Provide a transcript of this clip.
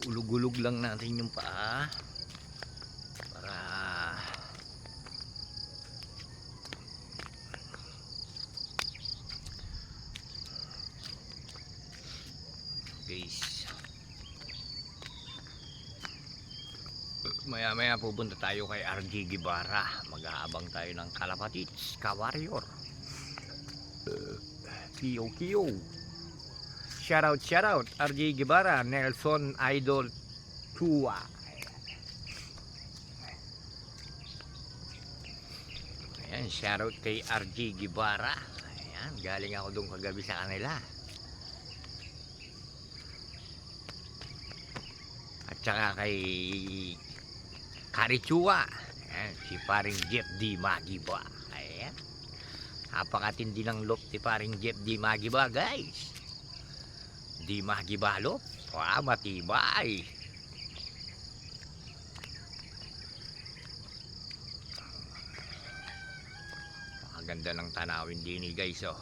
Iulog-ulog lang natin yung paa para guys, maya maya pupunta tayo kay RG Guevara, mag-aabang tayo ng Kalapatids Ka-Warrior. Kiyo Kiyo, shout out RG Guevara, Nelson Idol Tua. Ayan, shoutout kay RG Guevara. Ayan, galing ako doon kagabi sa kanila. At saka kay Karichua. Ayan, si paring Jeff D. Magiba. Ayan, napakatindi ng lop si paring Jeff D. Magiba, guys. D. Magiba lop. Wow, matibay. Ganda ng tanawin din guys, oh.